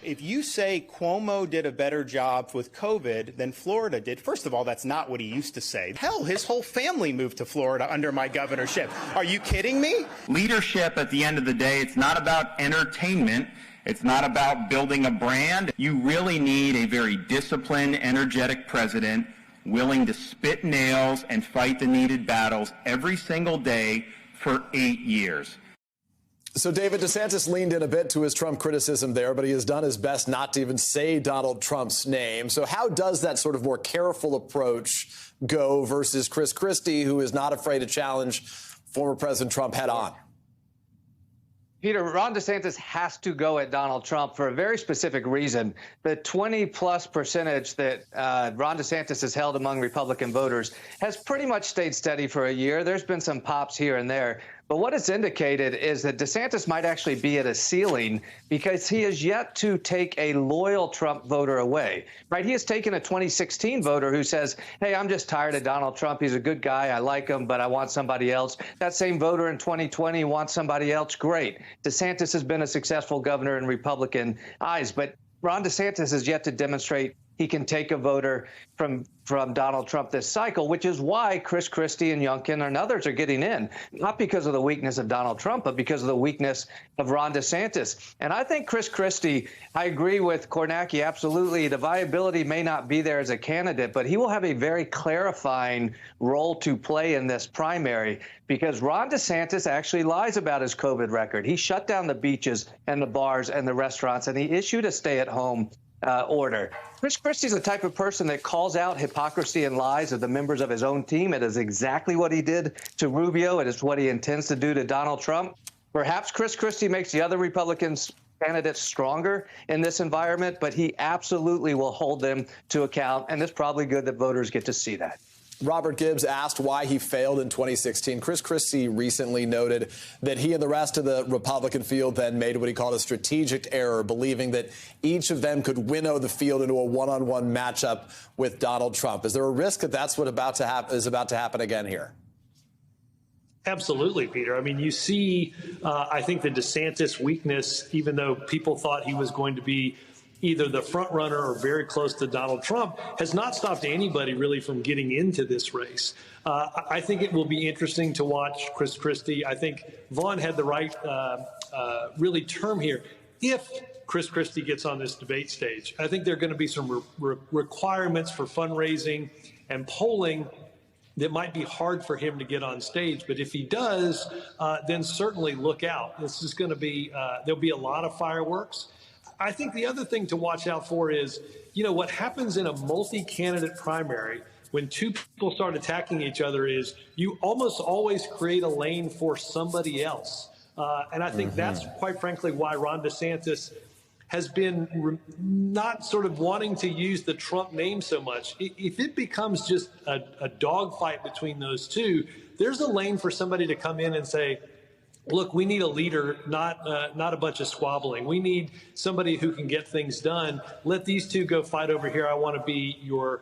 If you say Cuomo did a better job with COVID than Florida did, first of all, that's not what he used to say. Hell, his whole family moved to Florida under my governorship. Are you kidding me? Leadership, at the end of the day, it's not about entertainment. It's not about building a brand. You really need a very disciplined, energetic president willing to spit nails and fight the needed battles every single day for 8 years. So David DeSantis leaned in a bit to his Trump criticism there, but he has done his best not to even say Donald Trump's name. So how does that sort of more careful approach go versus Chris Christie, who is not afraid to challenge former President Trump head on? Peter, Ron DeSantis has to go at Donald Trump for a very specific reason. The 20+ % that Ron DeSantis has held among Republican voters has pretty much stayed steady for a year. There's been some pops here and there. But what it's indicated is that DeSantis might actually be at a ceiling because he has yet to take a loyal Trump voter away, right? He has taken a 2016 voter who says, hey, I'm just tired of Donald Trump. He's a good guy. I like him, but I want somebody else. That same voter in 2020 wants somebody else. Great. DeSantis has been a successful governor in Republican eyes, but Ron DeSantis has yet to demonstrate he can take a voter from Donald Trump this cycle, which is why Chris Christie and Youngkin and others are getting in, not because of the weakness of Donald Trump, but because of the weakness of Ron DeSantis. And I think Chris Christie, I agree with Kornacki, absolutely. The viability may not be there as a candidate, but he will have a very clarifying role to play in this primary because Ron DeSantis actually lies about his COVID record. He shut down the beaches and the bars and the restaurants, and he issued a stay-at-home order. Chris Christie's the type of person that calls out hypocrisy and lies of the members of his own team. It is exactly what he did to Rubio. It is what he intends to do to Donald Trump. Perhaps Chris Christie makes the other Republicans candidates stronger in this environment, but he absolutely will hold them to account. And it's probably good that voters get to see that. Robert Gibbs asked why he failed in 2016. Chris Christie recently noted that he and the rest of the Republican field then made what he called a strategic error, believing that each of them could winnow the field into a one-on-one matchup with Donald Trump. Is there a risk that that's what is about to happen again here? Absolutely, Peter. I mean, you see, I think the DeSantis weakness, even though people thought he was going to be either the front runner or very close to Donald Trump, has not stopped anybody really from getting into this race. I think it will be interesting to watch Chris Christie. I think Vaughn had the right really term here. If Chris Christie gets on this debate stage, I think there are going to be some requirements for fundraising and polling that might be hard for him to get on stage. But if he does, then certainly look out. This is going to be, there'll be a lot of fireworks. I think the other thing to watch out for is, you know, what happens in a multi-candidate primary when two people start attacking each other is you almost always create a lane for somebody else. And I think that's quite frankly why Ron DeSantis has been not sort of wanting to use the Trump name so much. If it becomes just a dogfight between those two, there's a lane for somebody to come in and say, look, we need a leader, not a bunch of squabbling. We need somebody who can get things done. Let these two go fight over here. I want to be your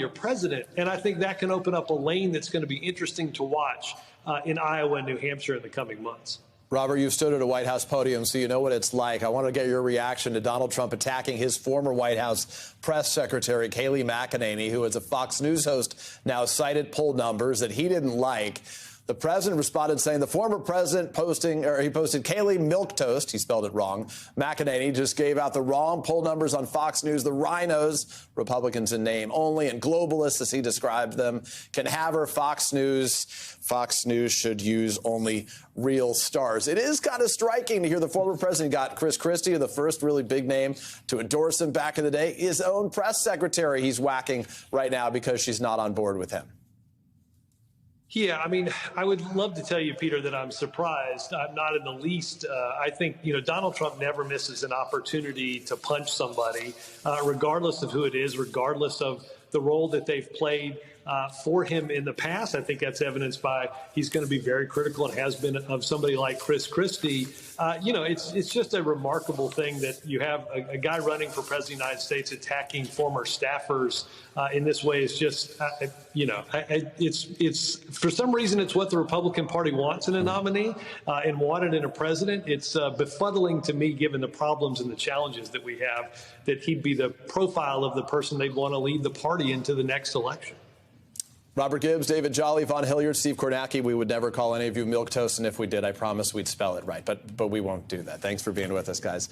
president. And I think that can open up a lane that's going to be interesting to watch in Iowa and New Hampshire in the coming months. Robert, you've stood at a White House podium, so you know what it's like. I want to get your reaction to Donald Trump attacking his former White House press secretary, Kayleigh McEnany, who is a Fox News host, now cited poll numbers that he didn't like. The president responded saying the former president posted Kayleigh milquetoast. He spelled it wrong. McEnany just gave out the wrong poll numbers on Fox News. The rhinos, Republicans in name only, and globalists, as he described them, can have her. Fox News should use only real stars. It is kind of striking to hear the former president got Chris Christie, the first really big name to endorse him back in the day, his own press secretary he's whacking right now because she's not on board with him. Yeah, I mean, I would love to tell you, Peter, that I'm surprised. I'm not in the least. I think, you know, Donald Trump never misses an opportunity to punch somebody, regardless of who it is, regardless of the role that they've played. for him in the past. I think that's evidenced by he's going to be very critical and has been of somebody like Chris Christie. It's just a remarkable thing that you have a guy running for president of the United States attacking former staffers in this way. Is just, it's for some reason it's what the Republican Party wants in a nominee and wanted in a president. It's befuddling to me, given the problems and the challenges that we have, that he'd be the profile of the person they'd want to lead the party into the next election. Robert Gibbs, David Jolly, Vaughn Hilliard, Steve Kornacki. We would never call any of you milquetoast, and if we did, I promise we'd spell it right. But we won't do that. Thanks for being with us, guys.